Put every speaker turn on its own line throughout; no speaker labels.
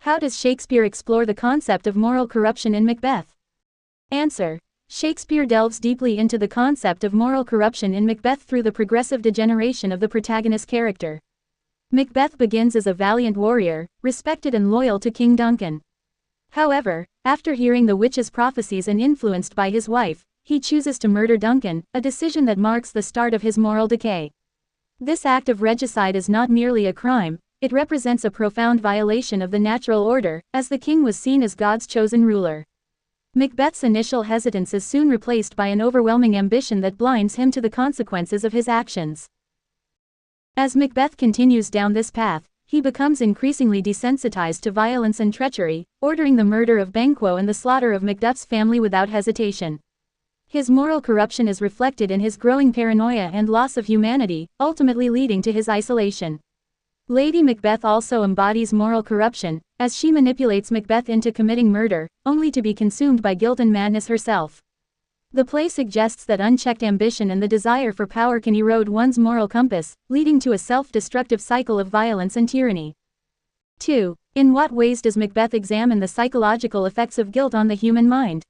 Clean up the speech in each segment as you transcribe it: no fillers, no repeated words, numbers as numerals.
How does Shakespeare explore the concept of moral corruption in Macbeth? Answer. Shakespeare delves deeply into the concept of moral corruption in Macbeth through the progressive degeneration of the protagonist character. Macbeth begins as a valiant warrior, respected and loyal to King Duncan. However, after hearing the witch's prophecies and influenced by his wife, he chooses to murder Duncan, a decision that marks the start of his moral decay. This act of regicide is not merely a crime, it represents a profound violation of the natural order, as the king was seen as God's chosen ruler. Macbeth's initial hesitance is soon replaced by an overwhelming ambition that blinds him to the consequences of his actions. As Macbeth continues down this path, he becomes increasingly desensitized to violence and treachery, ordering the murder of Banquo and the slaughter of Macduff's family without hesitation. His moral corruption is reflected in his growing paranoia and loss of humanity, ultimately leading to his isolation. Lady Macbeth also embodies moral corruption, as she manipulates Macbeth into committing murder, only to be consumed by guilt and madness herself. The play suggests that unchecked ambition and the desire for power can erode one's moral compass, leading to a self-destructive cycle of violence and tyranny. 2. In what ways does Macbeth examine the psychological effects of guilt on the human mind?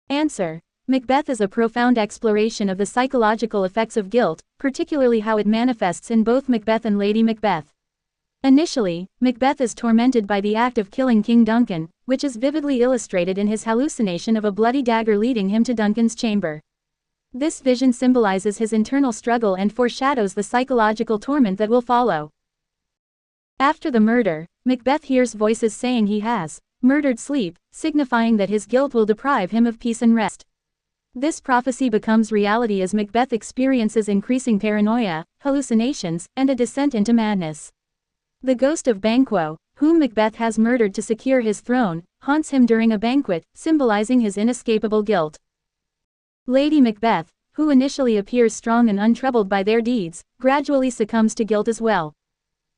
Answer. Macbeth is a profound exploration of the psychological effects of guilt, particularly how it manifests in both Macbeth and Lady Macbeth. Initially, Macbeth is tormented by the act of killing King Duncan, which is vividly illustrated in his hallucination of a bloody dagger leading him to Duncan's chamber. This vision symbolizes his internal struggle and foreshadows the psychological torment that will follow. After the murder, Macbeth hears voices saying he has murdered sleep, signifying that his guilt will deprive him of peace and rest. This prophecy becomes reality as Macbeth experiences increasing paranoia, hallucinations, and a descent into madness. The ghost of Banquo, whom Macbeth has murdered to secure his throne, haunts him during a banquet, symbolizing his inescapable guilt. Lady Macbeth, who initially appears strong and untroubled by their deeds, gradually succumbs to guilt as well.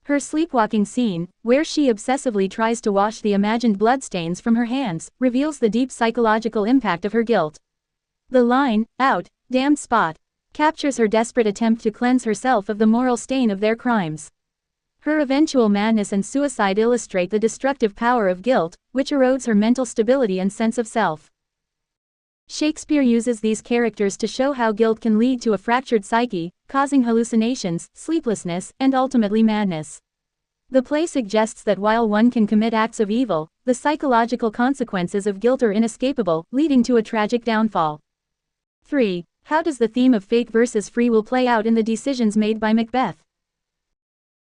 Her sleepwalking scene, where she obsessively tries to wash the imagined bloodstains from her hands, reveals the deep psychological impact of her guilt. The line, "Out, damned spot," captures her desperate attempt to cleanse herself of the moral stain of their crimes. Her eventual madness and suicide illustrate the destructive power of guilt, which erodes her mental stability and sense of self. Shakespeare uses these characters to show how guilt can lead to a fractured psyche, causing hallucinations, sleeplessness, and ultimately madness. The play suggests that while one can commit acts of evil, the psychological consequences of guilt are inescapable, leading to a tragic downfall. 3. How does the theme of fate versus free will play out in the decisions made by Macbeth?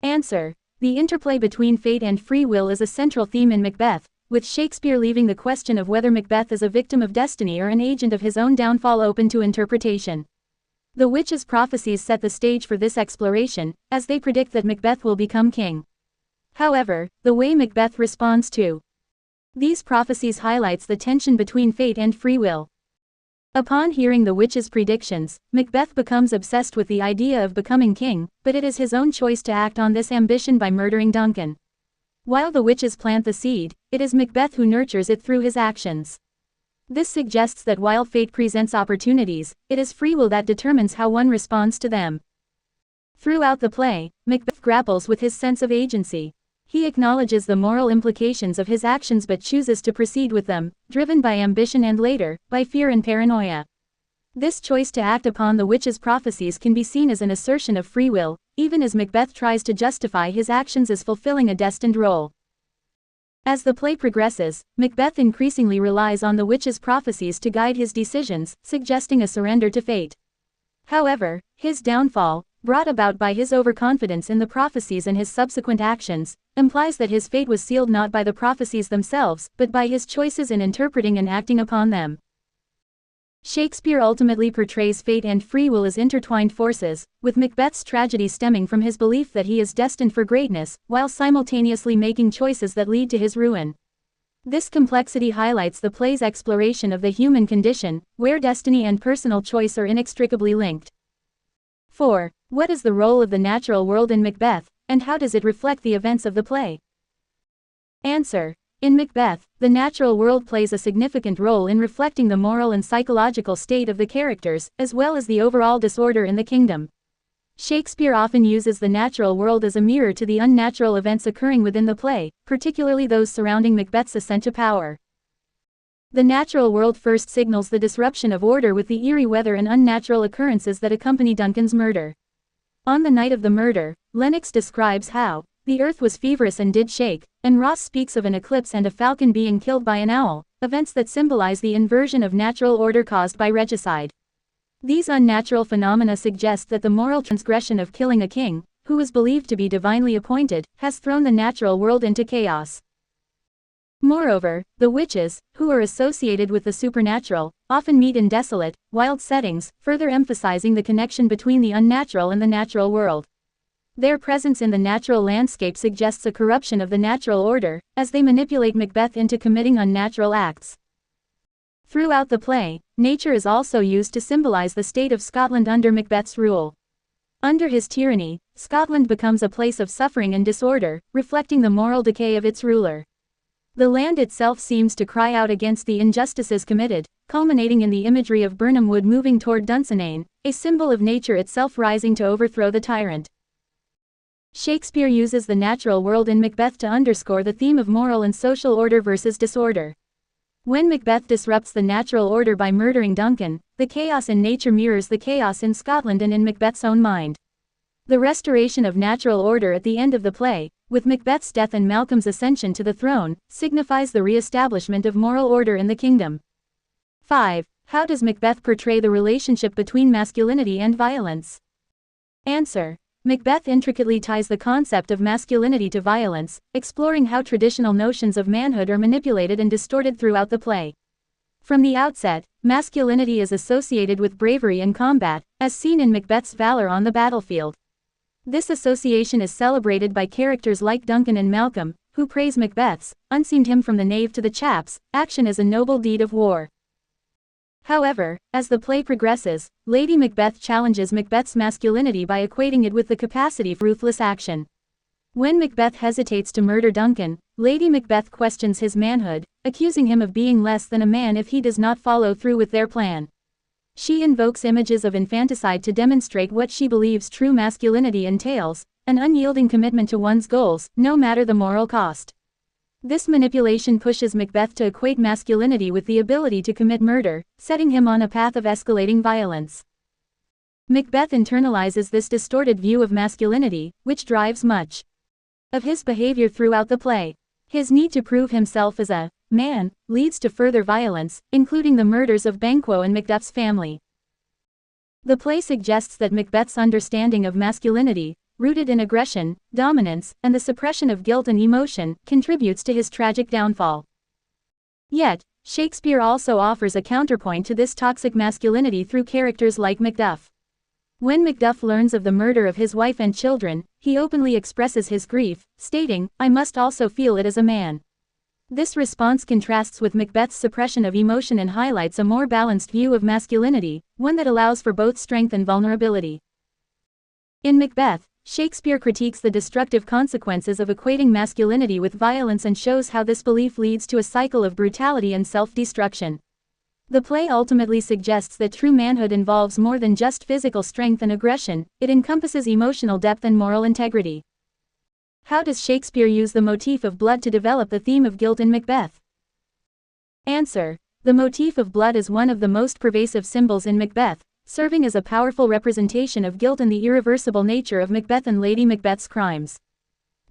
Answer. The interplay between fate and free will is a central theme in Macbeth, with Shakespeare leaving the question of whether Macbeth is a victim of destiny or an agent of his own downfall open to interpretation. The witch's prophecies set the stage for this exploration, as they predict that Macbeth will become king. However, the way Macbeth responds to these prophecies highlights the tension between fate and free will. Upon hearing the witch's predictions, Macbeth becomes obsessed with the idea of becoming king, but it is his own choice to act on this ambition by murdering Duncan. While the witches plant the seed, it is Macbeth who nurtures it through his actions. This suggests that while fate presents opportunities, it is free will that determines how one responds to them. Throughout the play, Macbeth grapples with his sense of agency. He acknowledges the moral implications of his actions but chooses to proceed with them, driven by ambition and later, by fear and paranoia. This choice to act upon the witch's prophecies can be seen as an assertion of free will, even as Macbeth tries to justify his actions as fulfilling a destined role. As the play progresses, Macbeth increasingly relies on the witch's prophecies to guide his decisions, suggesting a surrender to fate. However, his downfall, brought about by his overconfidence in the prophecies and his subsequent actions, implies that his fate was sealed not by the prophecies themselves, but by his choices in interpreting and acting upon them. Shakespeare ultimately portrays fate and free will as intertwined forces, with Macbeth's tragedy stemming from his belief that he is destined for greatness, while simultaneously making choices that lead to his ruin. This complexity highlights the play's exploration of the human condition, where destiny and personal choice are inextricably linked. 4. What is the role of the natural world in Macbeth, and how does it reflect the events of the play? Answer. In Macbeth, the natural world plays a significant role in reflecting the moral and psychological state of the characters, as well as the overall disorder in the kingdom. Shakespeare often uses the natural world as a mirror to the unnatural events occurring within the play, particularly those surrounding Macbeth's ascent to power. The natural world first signals the disruption of order with the eerie weather and unnatural occurrences that accompany Duncan's murder. On the night of the murder, Lennox describes how the earth was feverish and did shake, and Ross speaks of an eclipse and a falcon being killed by an owl, events that symbolize the inversion of natural order caused by regicide. These unnatural phenomena suggest that the moral transgression of killing a king, who was believed to be divinely appointed, has thrown the natural world into chaos. Moreover, the witches, who are associated with the supernatural, often meet in desolate, wild settings, further emphasizing the connection between the unnatural and the natural world. Their presence in the natural landscape suggests a corruption of the natural order, as they manipulate Macbeth into committing unnatural acts. Throughout the play, nature is also used to symbolize the state of Scotland under Macbeth's rule. Under his tyranny, Scotland becomes a place of suffering and disorder, reflecting the moral decay of its ruler. The land itself seems to cry out against the injustices committed, culminating in the imagery of Birnam Wood moving toward Dunsinane, a symbol of nature itself rising to overthrow the tyrant. Shakespeare uses the natural world in Macbeth to underscore the theme of moral and social order versus disorder. When Macbeth disrupts the natural order by murdering Duncan, the chaos in nature mirrors the chaos in Scotland and in Macbeth's own mind. The restoration of natural order at the end of the play, with Macbeth's death and Malcolm's ascension to the throne, signifies the re-establishment of moral order in the kingdom. 5. How does Macbeth portray the relationship between masculinity and violence? Answer. Macbeth intricately ties the concept of masculinity to violence, exploring how traditional notions of manhood are manipulated and distorted throughout the play. From the outset, masculinity is associated with bravery and combat, as seen in Macbeth's valor on the battlefield. This association is celebrated by characters like Duncan and Malcolm, who praise Macbeth's, unseamed him from the knave to the chaps, action as a noble deed of war. However, as the play progresses, Lady Macbeth challenges Macbeth's masculinity by equating it with the capacity for ruthless action. When Macbeth hesitates to murder Duncan, Lady Macbeth questions his manhood, accusing him of being less than a man if he does not follow through with their plan. She invokes images of infanticide to demonstrate what she believes true masculinity entails, an unyielding commitment to one's goals, no matter the moral cost. This manipulation pushes Macbeth to equate masculinity with the ability to commit murder, setting him on a path of escalating violence. Macbeth internalizes this distorted view of masculinity, which drives much of his behavior throughout the play. His need to prove himself as a man leads to further violence, including the murders of Banquo and Macduff's family. The play suggests that Macbeth's understanding of masculinity, rooted in aggression, dominance, and the suppression of guilt and emotion, contributes to his tragic downfall. Yet, Shakespeare also offers a counterpoint to this toxic masculinity through characters like Macduff. When Macduff learns of the murder of his wife and children, he openly expresses his grief, stating, "I must also feel it as a man." This response contrasts with Macbeth's suppression of emotion and highlights a more balanced view of masculinity, one that allows for both strength and vulnerability. In Macbeth, Shakespeare critiques the destructive consequences of equating masculinity with violence and shows how this belief leads to a cycle of brutality and self-destruction. The play ultimately suggests that true manhood involves more than just physical strength and aggression, it encompasses emotional depth and moral integrity. How does Shakespeare use the motif of blood to develop the theme of guilt in Macbeth? Answer. The motif of blood is one of the most pervasive symbols in Macbeth, serving as a powerful representation of guilt and the irreversible nature of Macbeth and Lady Macbeth's crimes.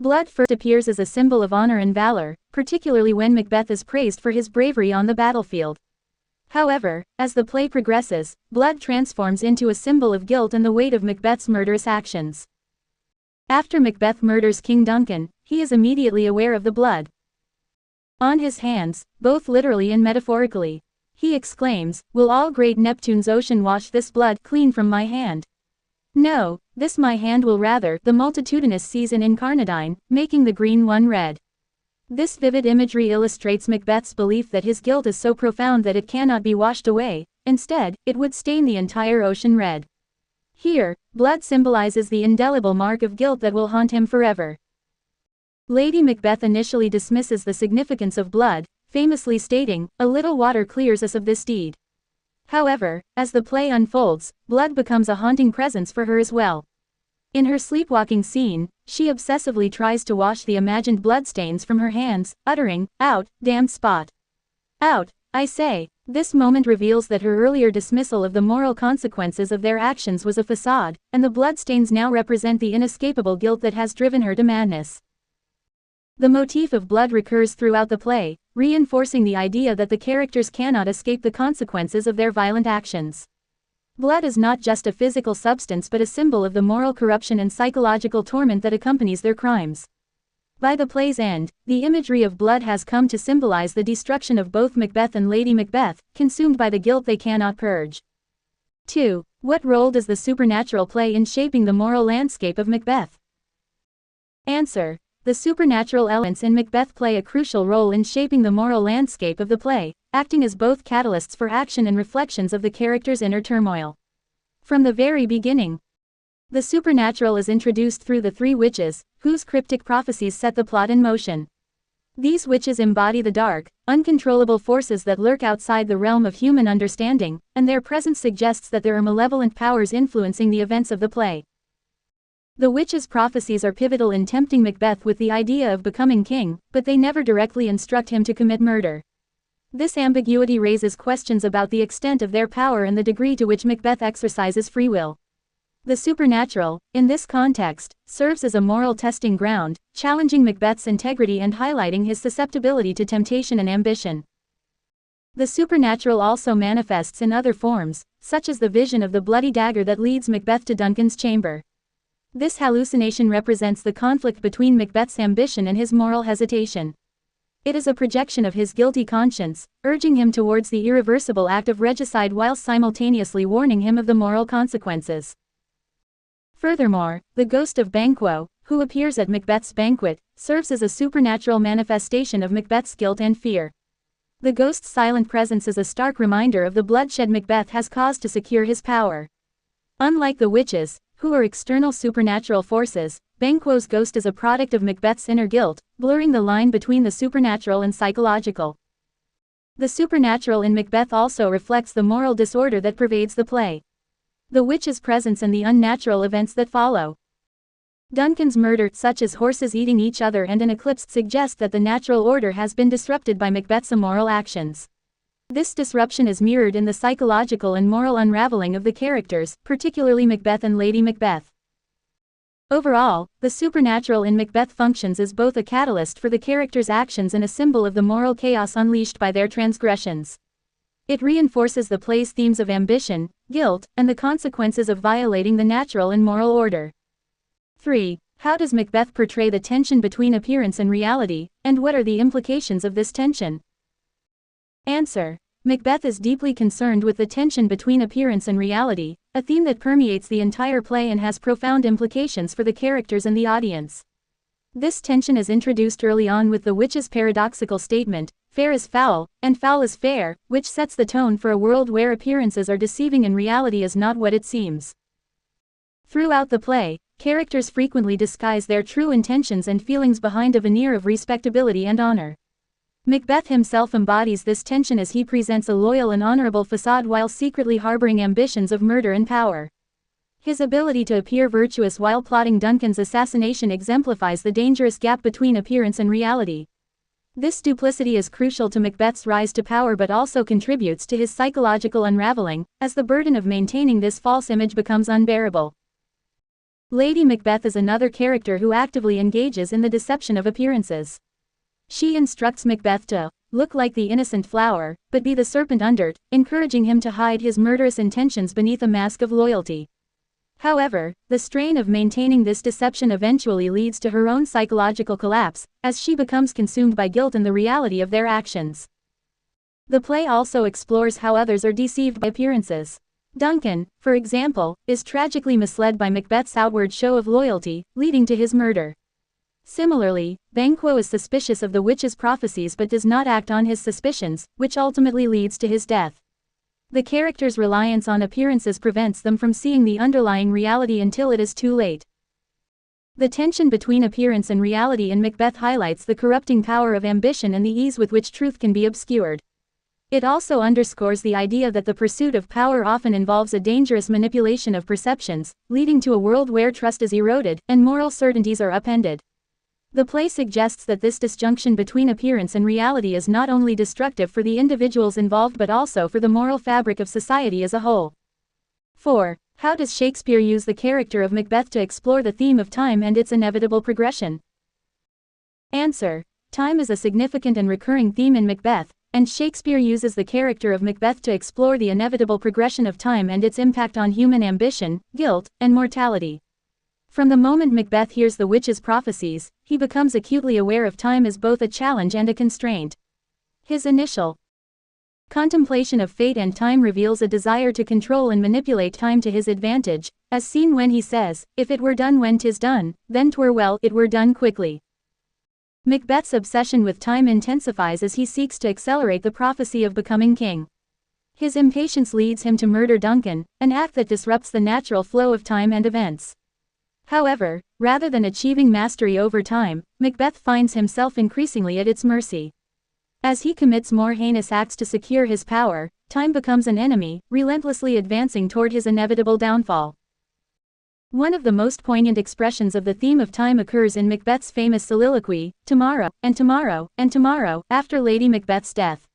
Blood first appears as a symbol of honor and valor, particularly when Macbeth is praised for his bravery on the battlefield. However, as the play progresses, blood transforms into a symbol of guilt and the weight of Macbeth's murderous actions. After Macbeth murders King Duncan, he is immediately aware of the blood on his hands, both literally and metaphorically. He exclaims, "Will all great Neptune's ocean wash this blood clean from my hand? No, this my hand will rather," the multitudinous seas in Incarnadine, making the green one red. This vivid imagery illustrates Macbeth's belief that his guilt is so profound that it cannot be washed away, instead, it would stain the entire ocean red. Here, blood symbolizes the indelible mark of guilt that will haunt him forever. Lady Macbeth initially dismisses the significance of blood, famously stating, "A little water clears us of this deed." However, as the play unfolds, blood becomes a haunting presence for her as well. In her sleepwalking scene, she obsessively tries to wash the imagined bloodstains from her hands, uttering, "Out, damned spot. Out, I say." This moment reveals that her earlier dismissal of the moral consequences of their actions was a facade, and the bloodstains now represent the inescapable guilt that has driven her to madness. The motif of blood recurs throughout the play, reinforcing the idea that the characters cannot escape the consequences of their violent actions. Blood is not just a physical substance but a symbol of the moral corruption and psychological torment that accompanies their crimes. By the play's end, the imagery of blood has come to symbolize the destruction of both Macbeth and Lady Macbeth, consumed by the guilt they cannot purge. 2. What role does the supernatural play in shaping the moral landscape of Macbeth? Answer. The supernatural elements in Macbeth play a crucial role in shaping the moral landscape of the play, acting as both catalysts for action and reflections of the characters' inner turmoil. From the very beginning, the supernatural is introduced through the three witches, whose cryptic prophecies set the plot in motion. These witches embody the dark, uncontrollable forces that lurk outside the realm of human understanding, and their presence suggests that there are malevolent powers influencing the events of the play. The witches' prophecies are pivotal in tempting Macbeth with the idea of becoming king, but they never directly instruct him to commit murder. This ambiguity raises questions about the extent of their power and the degree to which Macbeth exercises free will. The supernatural, in this context, serves as a moral testing ground, challenging Macbeth's integrity and highlighting his susceptibility to temptation and ambition. The supernatural also manifests in other forms, such as the vision of the bloody dagger that leads Macbeth to Duncan's chamber. This hallucination represents the conflict between Macbeth's ambition and his moral hesitation. It is a projection of his guilty conscience, urging him towards the irreversible act of regicide while simultaneously warning him of the moral consequences. Furthermore, the ghost of Banquo, who appears at Macbeth's banquet, serves as a supernatural manifestation of Macbeth's guilt and fear. The ghost's silent presence is a stark reminder of the bloodshed Macbeth has caused to secure his power. Unlike the witches, who are external supernatural forces, Banquo's ghost is a product of Macbeth's inner guilt, blurring the line between the supernatural and psychological. The supernatural in Macbeth also reflects the moral disorder that pervades the play. The witch's presence and the unnatural events that follow. Duncan's murder, such as horses eating each other and an eclipse, suggest that the natural order has been disrupted by Macbeth's immoral actions. This disruption is mirrored in the psychological and moral unraveling of the characters, particularly Macbeth and Lady Macbeth. Overall, the supernatural in Macbeth functions as both a catalyst for the characters' actions and a symbol of the moral chaos unleashed by their transgressions. It reinforces the play's themes of ambition, guilt, and the consequences of violating the natural and moral order. 3. How does Macbeth portray the tension between appearance and reality, and what are the implications of this tension? Answer. Macbeth is deeply concerned with the tension between appearance and reality, a theme that permeates the entire play and has profound implications for the characters and the audience. This tension is introduced early on with the witch's paradoxical statement, "Fair is foul, and foul is fair," which sets the tone for a world where appearances are deceiving and reality is not what it seems. Throughout the play, characters frequently disguise their true intentions and feelings behind a veneer of respectability and honor. Macbeth himself embodies this tension as he presents a loyal and honorable facade while secretly harboring ambitions of murder and power. His ability to appear virtuous while plotting Duncan's assassination exemplifies the dangerous gap between appearance and reality. This duplicity is crucial to Macbeth's rise to power but also contributes to his psychological unraveling, as the burden of maintaining this false image becomes unbearable. Lady Macbeth is another character who actively engages in the deception of appearances. She instructs Macbeth to look like the innocent flower, but be the serpent under it, encouraging him to hide his murderous intentions beneath a mask of loyalty. However, the strain of maintaining this deception eventually leads to her own psychological collapse, as she becomes consumed by guilt and the reality of their actions. The play also explores how others are deceived by appearances. Duncan, for example, is tragically misled by Macbeth's outward show of loyalty, leading to his murder. Similarly, Banquo is suspicious of the witch's prophecies but does not act on his suspicions, which ultimately leads to his death. The character's reliance on appearances prevents them from seeing the underlying reality until it is too late. The tension between appearance and reality in Macbeth highlights the corrupting power of ambition and the ease with which truth can be obscured. It also underscores the idea that the pursuit of power often involves a dangerous manipulation of perceptions, leading to a world where trust is eroded and moral certainties are upended. The play suggests that this disjunction between appearance and reality is not only destructive for the individuals involved but also for the moral fabric of society as a whole. 4. How does Shakespeare use the character of Macbeth to explore the theme of time and its inevitable progression? Answer. Time is a significant and recurring theme in Macbeth, and Shakespeare uses the character of Macbeth to explore the inevitable progression of time and its impact on human ambition, guilt, and mortality. From the moment Macbeth hears the witch's prophecies, he becomes acutely aware of time as both a challenge and a constraint. His initial contemplation of fate and time reveals a desire to control and manipulate time to his advantage, as seen when he says, "If it were done when 'tis done, then 'twere well it were done quickly." Macbeth's obsession with time intensifies as he seeks to accelerate the prophecy of becoming king. His impatience leads him to murder Duncan, an act that disrupts the natural flow of time and events. However, rather than achieving mastery over time, Macbeth finds himself increasingly at its mercy. As he commits more heinous acts to secure his power, time becomes an enemy, relentlessly advancing toward his inevitable downfall. One of the most poignant expressions of the theme of time occurs in Macbeth's famous soliloquy, "Tomorrow, and tomorrow, and tomorrow," after Lady Macbeth's death.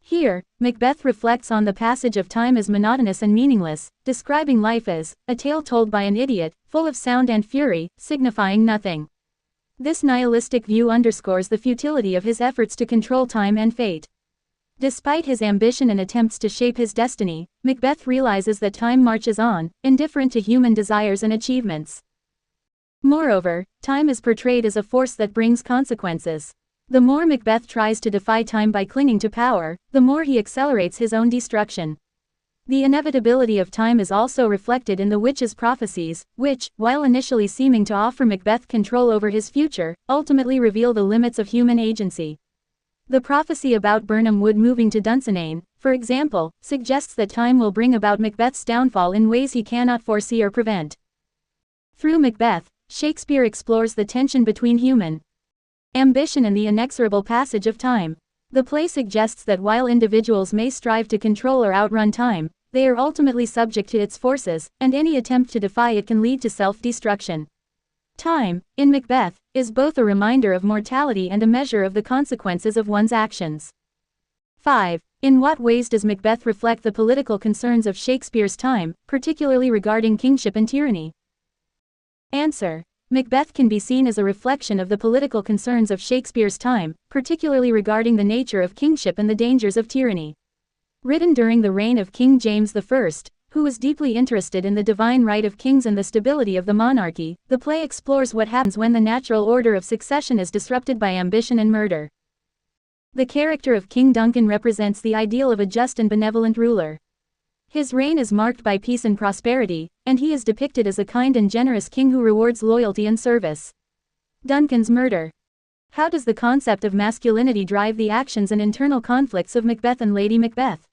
Here, Macbeth reflects on the passage of time as monotonous and meaningless, describing life as a tale told by an idiot, full of sound and fury, signifying nothing. This nihilistic view underscores the futility of his efforts to control time and fate. Despite his ambition and attempts to shape his destiny, Macbeth realizes that time marches on, indifferent to human desires and achievements. Moreover, time is portrayed as a force that brings consequences. The more Macbeth tries to defy time by clinging to power, the more he accelerates his own destruction. The inevitability of time is also reflected in the witch's prophecies, which, while initially seeming to offer Macbeth control over his future, ultimately reveal the limits of human agency. The prophecy about Birnam Wood moving to Dunsinane, for example, suggests that time will bring about Macbeth's downfall in ways he cannot foresee or prevent. Through Macbeth, Shakespeare explores the tension between human ambition and the inexorable passage of time. The play suggests that while individuals may strive to control or outrun time, they are ultimately subject to its forces, and any attempt to defy it can lead to self-destruction. Time, in Macbeth, is both a reminder of mortality and a measure of the consequences of one's actions. 5. In what ways does Macbeth reflect the political concerns of Shakespeare's time, particularly regarding kingship and tyranny? Answer. Macbeth can be seen as a reflection of the political concerns of Shakespeare's time, particularly regarding the nature of kingship and the dangers of tyranny. Written during the reign of King James I, who was deeply interested in the divine right of kings and the stability of the monarchy, the play explores what happens when the natural order of succession is disrupted by ambition and murder. The character of King Duncan represents the ideal of a just and benevolent ruler. His reign is marked by peace and prosperity, and he is depicted as a kind and generous king who rewards loyalty and service. Duncan's murder. How does the concept of masculinity drive the actions and internal conflicts of Macbeth and Lady Macbeth?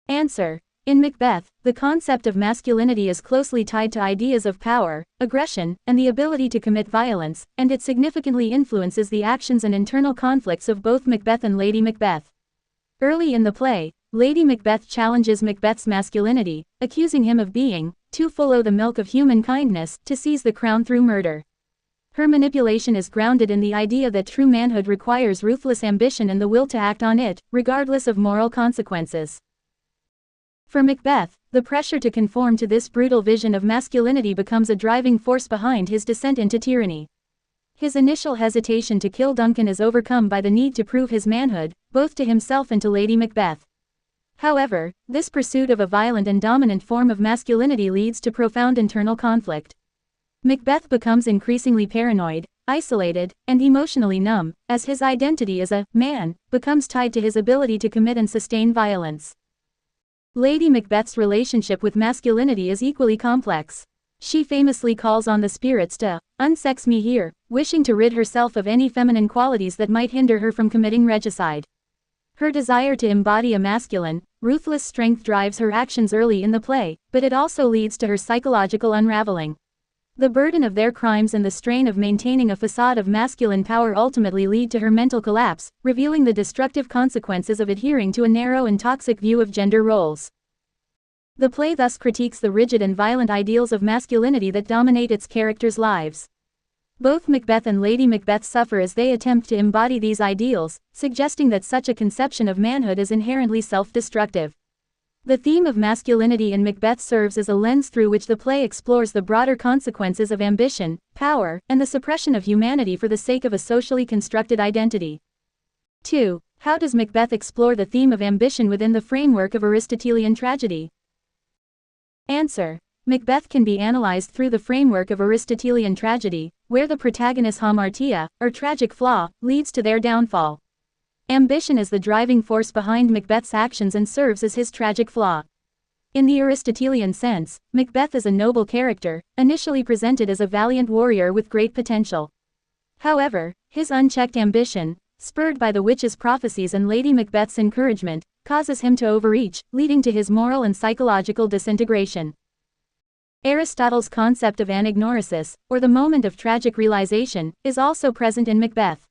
Answer. In Macbeth, the concept of masculinity is closely tied to ideas of power, aggression, and the ability to commit violence, and it significantly influences the actions and internal conflicts of both Macbeth and Lady Macbeth. Early in the play, Lady Macbeth challenges Macbeth's masculinity, accusing him of being too full of the milk of human kindness to seize the crown through murder. Her manipulation is grounded in the idea that true manhood requires ruthless ambition and the will to act on it, regardless of moral consequences. For Macbeth, the pressure to conform to this brutal vision of masculinity becomes a driving force behind his descent into tyranny. His initial hesitation to kill Duncan is overcome by the need to prove his manhood, both to himself and to Lady Macbeth. However, this pursuit of a violent and dominant form of masculinity leads to profound internal conflict. Macbeth becomes increasingly paranoid, isolated, and emotionally numb, as his identity as a man becomes tied to his ability to commit and sustain violence. Lady Macbeth's relationship with masculinity is equally complex. She famously calls on the spirits to unsex me here, wishing to rid herself of any feminine qualities that might hinder her from committing regicide. Her desire to embody a masculine, ruthless strength drives her actions early in the play, but it also leads to her psychological unraveling. The burden of their crimes and the strain of maintaining a facade of masculine power ultimately lead to her mental collapse, revealing the destructive consequences of adhering to a narrow and toxic view of gender roles. The play thus critiques the rigid and violent ideals of masculinity that dominate its characters' lives. Both Macbeth and Lady Macbeth suffer as they attempt to embody these ideals, suggesting that such a conception of manhood is inherently self-destructive. The theme of masculinity in Macbeth serves as a lens through which the play explores the broader consequences of ambition, power, and the suppression of humanity for the sake of a socially constructed identity. 2. How does Macbeth explore the theme of ambition within the framework of Aristotelian tragedy? Answer. Macbeth can be analyzed through the framework of Aristotelian tragedy, where the protagonist's hamartia, or tragic flaw, leads to their downfall. Ambition is the driving force behind Macbeth's actions and serves as his tragic flaw. In the Aristotelian sense, Macbeth is a noble character, initially presented as a valiant warrior with great potential. However, his unchecked ambition, spurred by the witch's prophecies and Lady Macbeth's encouragement, causes him to overreach, leading to his moral and psychological disintegration. Aristotle's concept of anagnorisis, or the moment of tragic realization, is also present in Macbeth.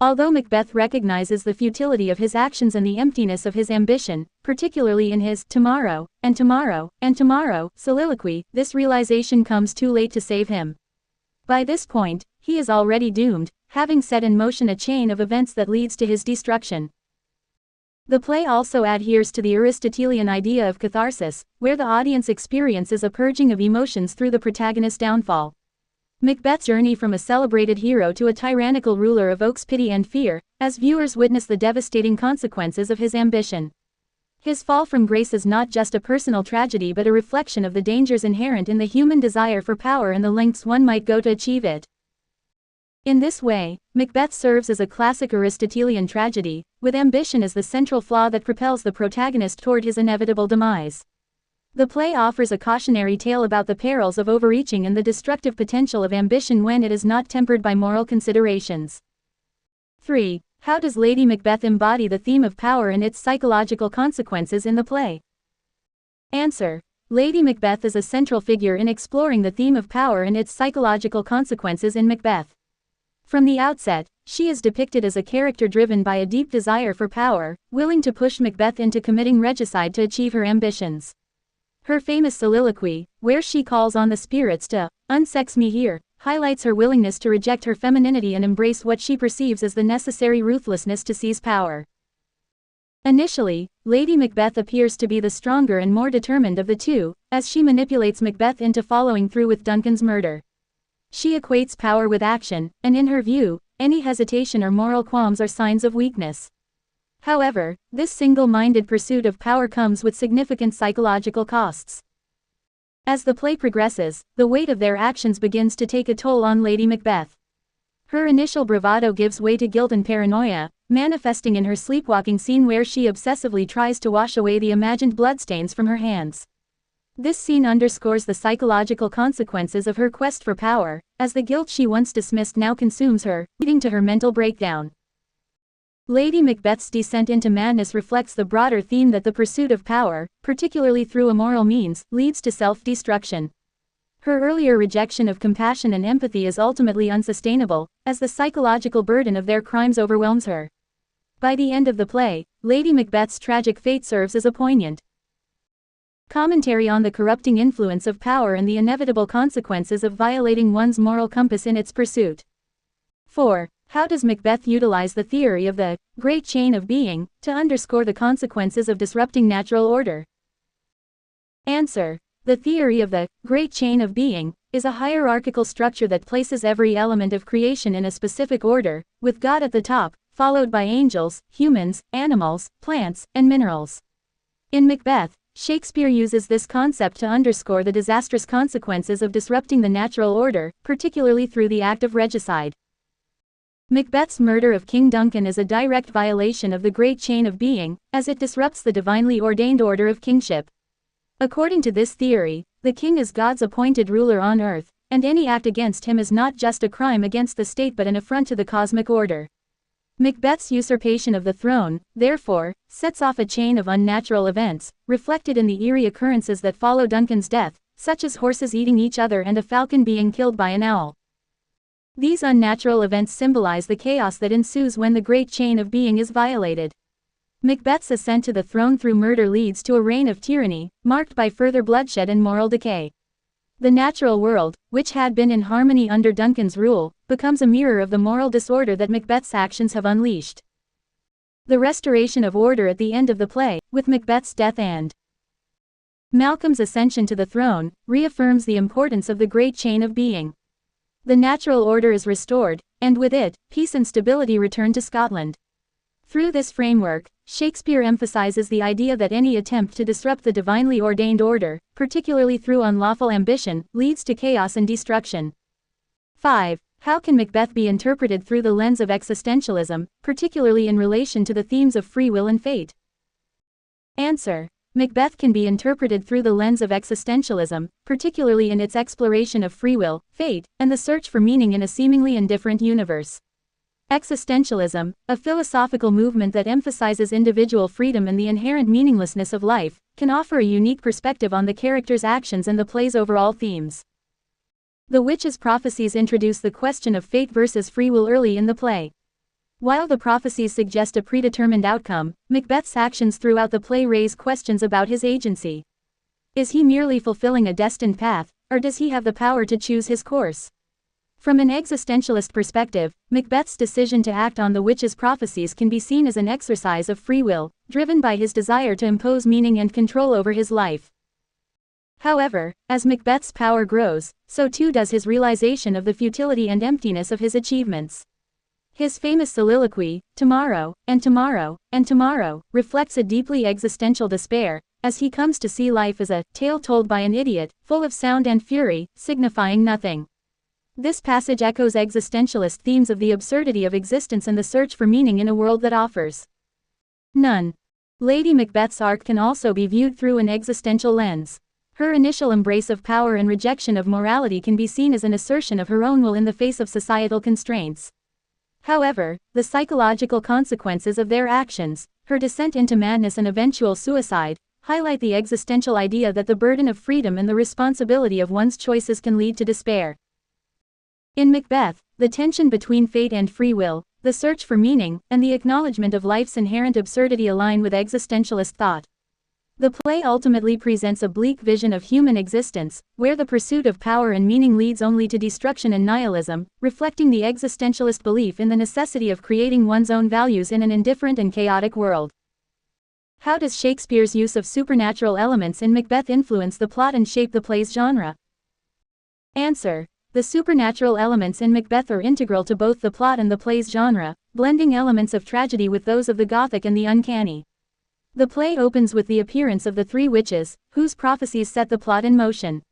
Although Macbeth recognizes the futility of his actions and the emptiness of his ambition, particularly in his "tomorrow, and tomorrow, and tomorrow" soliloquy, this realization comes too late to save him. By this point, he is already doomed, having set in motion a chain of events that leads to his destruction. The play also adheres to the Aristotelian idea of catharsis, where the audience experiences a purging of emotions through the protagonist's downfall. Macbeth's journey from a celebrated hero to a tyrannical ruler evokes pity and fear, as viewers witness the devastating consequences of his ambition. His fall from grace is not just a personal tragedy but a reflection of the dangers inherent in the human desire for power and the lengths one might go to achieve it. In this way, Macbeth serves as a classic Aristotelian tragedy, with ambition as the central flaw that propels the protagonist toward his inevitable demise. The play offers a cautionary tale about the perils of overreaching and the destructive potential of ambition when it is not tempered by moral considerations. 3. How does Lady Macbeth embody the theme of power and its psychological consequences in the play? Answer. Lady Macbeth is a central figure in exploring the theme of power and its psychological consequences in Macbeth. From the outset, she is depicted as a character driven by a deep desire for power, willing to push Macbeth into committing regicide to achieve her ambitions. Her famous soliloquy, where she calls on the spirits to "unsex me here," highlights her willingness to reject her femininity and embrace what she perceives as the necessary ruthlessness to seize power. Initially, Lady Macbeth appears to be the stronger and more determined of the two, as she manipulates Macbeth into following through with Duncan's murder. She equates power with action, and in her view, any hesitation or moral qualms are signs of weakness. However, this single-minded pursuit of power comes with significant psychological costs. As the play progresses, the weight of their actions begins to take a toll on Lady Macbeth. Her initial bravado gives way to guilt and paranoia, manifesting in her sleepwalking scene where she obsessively tries to wash away the imagined bloodstains from her hands. This scene underscores the psychological consequences of her quest for power, as the guilt she once dismissed now consumes her, leading to her mental breakdown. Lady Macbeth's descent into madness reflects the broader theme that the pursuit of power, particularly through immoral means, leads to self-destruction. Her earlier rejection of compassion and empathy is ultimately unsustainable, as the psychological burden of their crimes overwhelms her. By the end of the play, Lady Macbeth's tragic fate serves as a poignant commentary on the corrupting influence of power and the inevitable consequences of violating one's moral compass in its pursuit. 4. How does Macbeth utilize the theory of the great chain of being to underscore the consequences of disrupting natural order? Answer. The theory of the great chain of being is a hierarchical structure that places every element of creation in a specific order, with God at the top, followed by angels, humans, animals, plants, and minerals. In Macbeth, Shakespeare uses this concept to underscore the disastrous consequences of disrupting the natural order, particularly through the act of regicide. Macbeth's murder of King Duncan is a direct violation of the great chain of being, as it disrupts the divinely ordained order of kingship. According to this theory, the king is God's appointed ruler on earth, and any act against him is not just a crime against the state but an affront to the cosmic order. Macbeth's usurpation of the throne, therefore, sets off a chain of unnatural events, reflected in the eerie occurrences that follow Duncan's death, such as horses eating each other and a falcon being killed by an owl. These unnatural events symbolize the chaos that ensues when the great chain of being is violated. Macbeth's ascent to the throne through murder leads to a reign of tyranny, marked by further bloodshed and moral decay. The natural world, which had been in harmony under Duncan's rule, becomes a mirror of the moral disorder that Macbeth's actions have unleashed. The restoration of order at the end of the play, with Macbeth's death and Malcolm's ascension to the throne, reaffirms the importance of the great chain of being. The natural order is restored, and with it, peace and stability return to Scotland. Through this framework, Shakespeare emphasizes the idea that any attempt to disrupt the divinely ordained order, particularly through unlawful ambition, leads to chaos and destruction. 5. How can Macbeth be interpreted through the lens of existentialism, particularly in relation to the themes of free will and fate? Answer. Macbeth can be interpreted through the lens of existentialism, particularly in its exploration of free will, fate, and the search for meaning in a seemingly indifferent universe. Existentialism, a philosophical movement that emphasizes individual freedom and the inherent meaninglessness of life, can offer a unique perspective on the character's actions and the play's overall themes. The witches' prophecies introduce the question of fate versus free will early in the play. While the prophecies suggest a predetermined outcome, Macbeth's actions throughout the play raise questions about his agency. Is he merely fulfilling a destined path, or does he have the power to choose his course? From an existentialist perspective, Macbeth's decision to act on the witches' prophecies can be seen as an exercise of free will, driven by his desire to impose meaning and control over his life. However, as Macbeth's power grows, so too does his realization of the futility and emptiness of his achievements. His famous soliloquy, "Tomorrow, and tomorrow, and tomorrow," reflects a deeply existential despair, as he comes to see life as a tale told by an idiot, full of sound and fury, signifying nothing. This passage echoes existentialist themes of the absurdity of existence and the search for meaning in a world that offers none. Lady Macbeth's arc can also be viewed through an existential lens. Her initial embrace of power and rejection of morality can be seen as an assertion of her own will in the face of societal constraints. However, the psychological consequences of their actions, her descent into madness and eventual suicide, highlight the existential idea that the burden of freedom and the responsibility of one's choices can lead to despair. In Macbeth, the tension between fate and free will, the search for meaning, and the acknowledgement of life's inherent absurdity align with existentialist thought. The play ultimately presents a bleak vision of human existence, where the pursuit of power and meaning leads only to destruction and nihilism, reflecting the existentialist belief in the necessity of creating one's own values in an indifferent and chaotic world. How does Shakespeare's use of supernatural elements in Macbeth influence the plot and shape the play's genre? Answer. The supernatural elements in Macbeth are integral to both the plot and the play's genre, blending elements of tragedy with those of the Gothic and the uncanny. The play opens with the appearance of the three witches, whose prophecies set the plot in motion.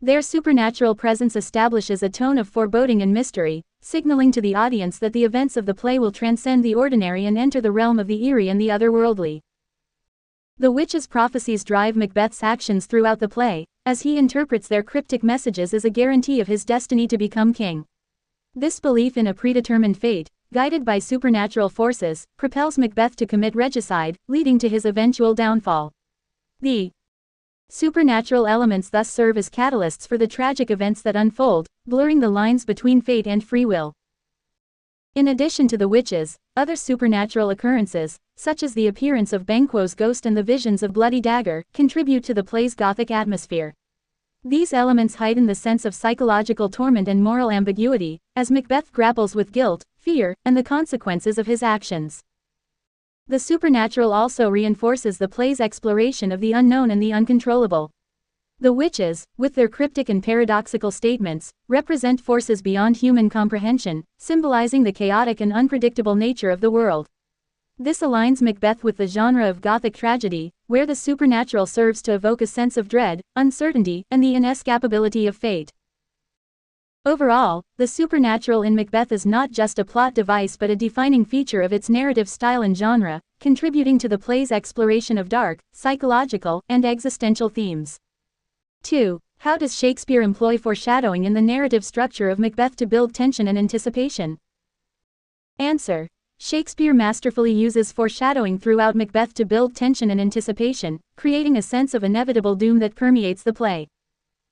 Their supernatural presence establishes a tone of foreboding and mystery, signaling to the audience that the events of the play will transcend the ordinary and enter the realm of the eerie and the otherworldly. The witches' prophecies drive Macbeth's actions throughout the play, as he interprets their cryptic messages as a guarantee of his destiny to become king. This belief in a predetermined fate, guided by supernatural forces, propels Macbeth to commit regicide, leading to his eventual downfall. The supernatural elements thus serve as catalysts for the tragic events that unfold, blurring the lines between fate and free will. In addition to the witches, other supernatural occurrences, such as the appearance of Banquo's ghost and the visions of Bloody Dagger, contribute to the play's Gothic atmosphere. These elements heighten the sense of psychological torment and moral ambiguity, as Macbeth grapples with guilt, fear, and the consequences of his actions. The supernatural also reinforces the play's exploration of the unknown and the uncontrollable. The witches, with their cryptic and paradoxical statements, represent forces beyond human comprehension, symbolizing the chaotic and unpredictable nature of the world. This aligns Macbeth with the genre of Gothic tragedy, where the supernatural serves to evoke a sense of dread, uncertainty, and the inescapability of fate. Overall, the supernatural in Macbeth is not just a plot device but a defining feature of its narrative style and genre, contributing to the play's exploration of dark, psychological, and existential themes. 2. How does Shakespeare employ foreshadowing in the narrative structure of Macbeth to build tension and anticipation? Answer. Shakespeare masterfully uses foreshadowing throughout Macbeth to build tension and anticipation, creating a sense of inevitable doom that permeates the play.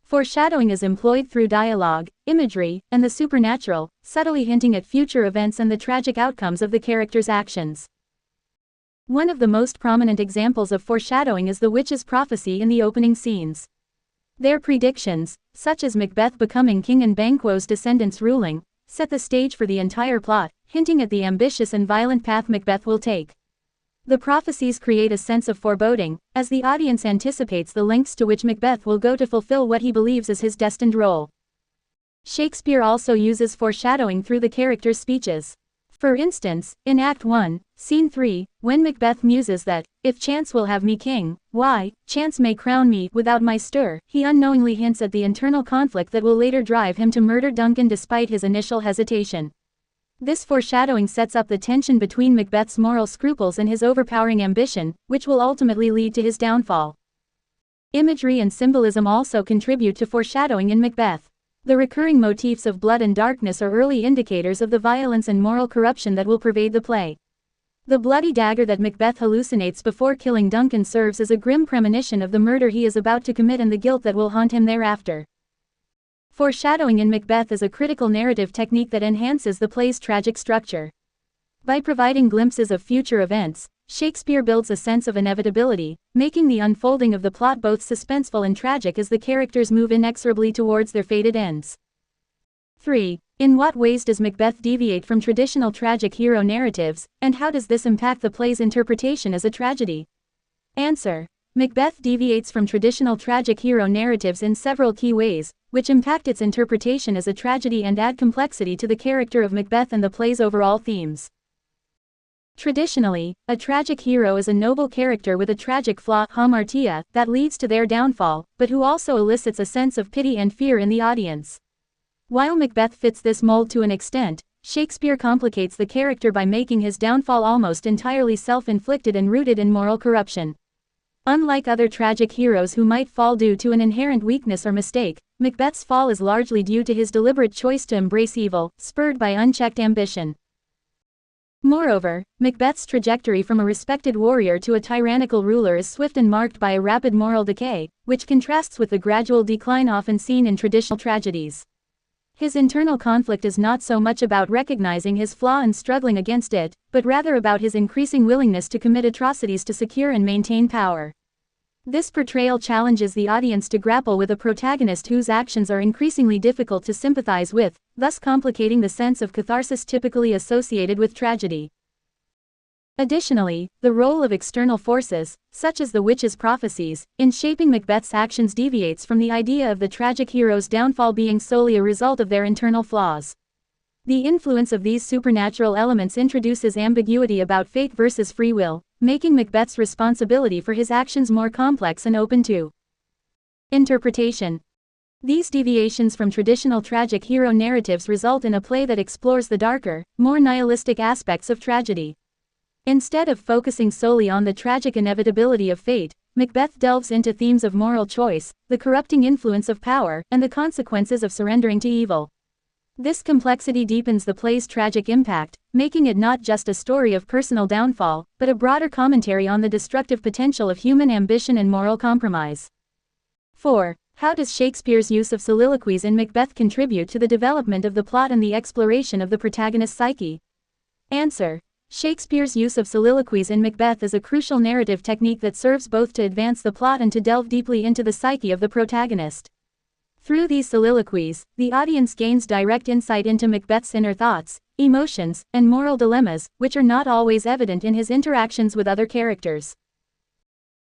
Foreshadowing is employed through dialogue, imagery, and the supernatural, subtly hinting at future events and the tragic outcomes of the character's actions. One of the most prominent examples of foreshadowing is the witch's prophecy in the opening scenes. Their predictions, such as Macbeth becoming king and Banquo's descendants ruling, set the stage for the entire plot, hinting at the ambitious and violent path Macbeth will take. The prophecies create a sense of foreboding, as the audience anticipates the lengths to which Macbeth will go to fulfill what he believes is his destined role. Shakespeare also uses foreshadowing through the characters' speeches. For instance, in Act 1, Scene 3, when Macbeth muses that, "If chance will have me king, why, chance may crown me without my stir," he unknowingly hints at the internal conflict that will later drive him to murder Duncan despite his initial hesitation. This foreshadowing sets up the tension between Macbeth's moral scruples and his overpowering ambition, which will ultimately lead to his downfall. Imagery and symbolism also contribute to foreshadowing in Macbeth. The recurring motifs of blood and darkness are early indicators of the violence and moral corruption that will pervade the play. The bloody dagger that Macbeth hallucinates before killing Duncan serves as a grim premonition of the murder he is about to commit and the guilt that will haunt him thereafter. Foreshadowing in Macbeth is a critical narrative technique that enhances the play's tragic structure. By providing glimpses of future events, Shakespeare builds a sense of inevitability, making the unfolding of the plot both suspenseful and tragic as the characters move inexorably towards their fated ends. 3. In what ways does Macbeth deviate from traditional tragic hero narratives, and how does this impact the play's interpretation as a tragedy? Answer. Macbeth deviates from traditional tragic hero narratives in several key ways, which impact its interpretation as a tragedy and add complexity to the character of Macbeth and the play's overall themes. Traditionally, a tragic hero is a noble character with a tragic flaw, hamartia, that leads to their downfall, but who also elicits a sense of pity and fear in the audience. While Macbeth fits this mold to an extent, Shakespeare complicates the character by making his downfall almost entirely self-inflicted and rooted in moral corruption. Unlike other tragic heroes who might fall due to an inherent weakness or mistake, Macbeth's fall is largely due to his deliberate choice to embrace evil, spurred by unchecked ambition. Moreover, Macbeth's trajectory from a respected warrior to a tyrannical ruler is swift and marked by a rapid moral decay, which contrasts with the gradual decline often seen in traditional tragedies. His internal conflict is not so much about recognizing his flaw and struggling against it, but rather about his increasing willingness to commit atrocities to secure and maintain power. This portrayal challenges the audience to grapple with a protagonist whose actions are increasingly difficult to sympathize with, thus complicating the sense of catharsis typically associated with tragedy. Additionally, the role of external forces, such as the witch's prophecies, in shaping Macbeth's actions deviates from the idea of the tragic hero's downfall being solely a result of their internal flaws. The influence of these supernatural elements introduces ambiguity about fate versus free will, making Macbeth's responsibility for his actions more complex and open to interpretation. These deviations from traditional tragic hero narratives result in a play that explores the darker, more nihilistic aspects of tragedy. Instead of focusing solely on the tragic inevitability of fate, Macbeth delves into themes of moral choice, the corrupting influence of power, and the consequences of surrendering to evil. This complexity deepens the play's tragic impact, making it not just a story of personal downfall, but a broader commentary on the destructive potential of human ambition and moral compromise. 4. How does Shakespeare's use of soliloquies in Macbeth contribute to the development of the plot and the exploration of the protagonist's psyche? Answer. Shakespeare's use of soliloquies in Macbeth is a crucial narrative technique that serves both to advance the plot and to delve deeply into the psyche of the protagonist. Through these soliloquies, the audience gains direct insight into Macbeth's inner thoughts, emotions, and moral dilemmas, which are not always evident in his interactions with other characters.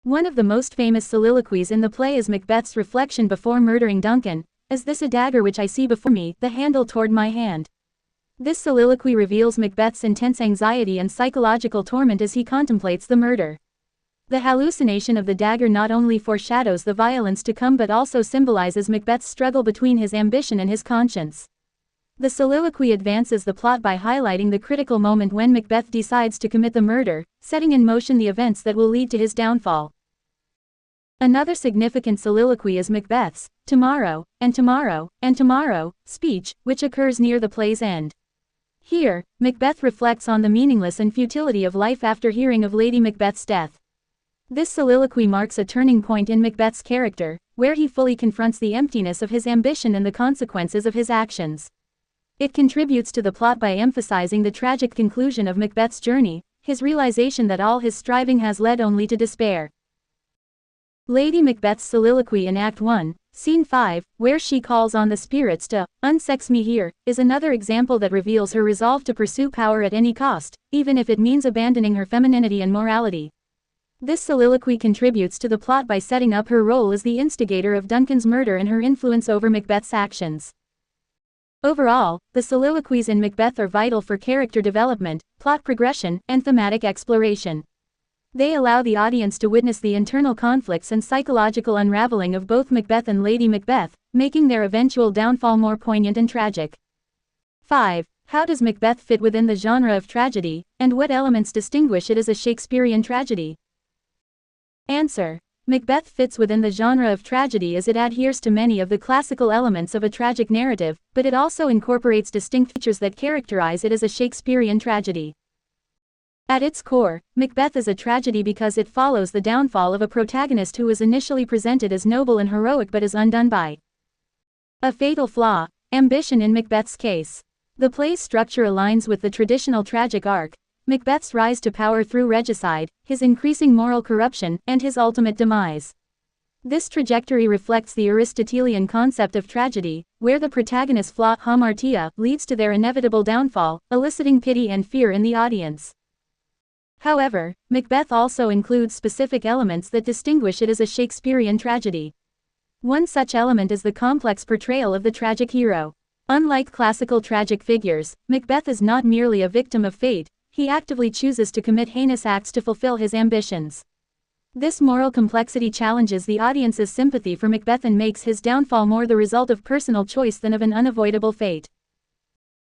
One of the most famous soliloquies in the play is Macbeth's reflection before murdering Duncan: "Is this a dagger which I see before me, the handle toward my hand?" This soliloquy reveals Macbeth's intense anxiety and psychological torment as he contemplates the murder. The hallucination of the dagger not only foreshadows the violence to come but also symbolizes Macbeth's struggle between his ambition and his conscience. The soliloquy advances the plot by highlighting the critical moment when Macbeth decides to commit the murder, setting in motion the events that will lead to his downfall. Another significant soliloquy is Macbeth's "tomorrow, and tomorrow, and tomorrow" speech, which occurs near the play's end. Here, Macbeth reflects on the meaningless and futility of life after hearing of Lady Macbeth's death. This soliloquy marks a turning point in Macbeth's character, where he fully confronts the emptiness of his ambition and the consequences of his actions. It contributes to the plot by emphasizing the tragic conclusion of Macbeth's journey, his realization that all his striving has led only to despair. Lady Macbeth's soliloquy in Act 1, Scene 5, where she calls on the spirits to unsex me here, is another example that reveals her resolve to pursue power at any cost, even if it means abandoning her femininity and morality. This soliloquy contributes to the plot by setting up her role as the instigator of Duncan's murder and her influence over Macbeth's actions. Overall, the soliloquies in Macbeth are vital for character development, plot progression, and thematic exploration. They allow the audience to witness the internal conflicts and psychological unraveling of both Macbeth and Lady Macbeth, making their eventual downfall more poignant and tragic. 5. How does Macbeth fit within the genre of tragedy, and what elements distinguish it as a Shakespearean tragedy? Answer. Macbeth fits within the genre of tragedy as it adheres to many of the classical elements of a tragic narrative, but it also incorporates distinct features that characterize it as a Shakespearean tragedy. At its core, Macbeth is a tragedy because it follows the downfall of a protagonist who was initially presented as noble and heroic but is undone by a fatal flaw, ambition in Macbeth's case. The play's structure aligns with the traditional tragic arc, Macbeth's rise to power through regicide, his increasing moral corruption, and his ultimate demise. This trajectory reflects the Aristotelian concept of tragedy, where the protagonist's flaw, hamartia, leads to their inevitable downfall, eliciting pity and fear in the audience. However, Macbeth also includes specific elements that distinguish it as a Shakespearean tragedy. One such element is the complex portrayal of the tragic hero. Unlike classical tragic figures, Macbeth is not merely a victim of fate, he actively chooses to commit heinous acts to fulfill his ambitions. This moral complexity challenges the audience's sympathy for Macbeth and makes his downfall more the result of personal choice than of an unavoidable fate.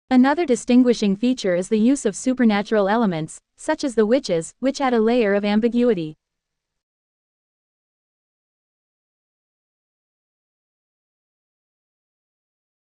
Another distinguishing feature is the use of supernatural elements, such as the witches, which add a layer of ambiguity.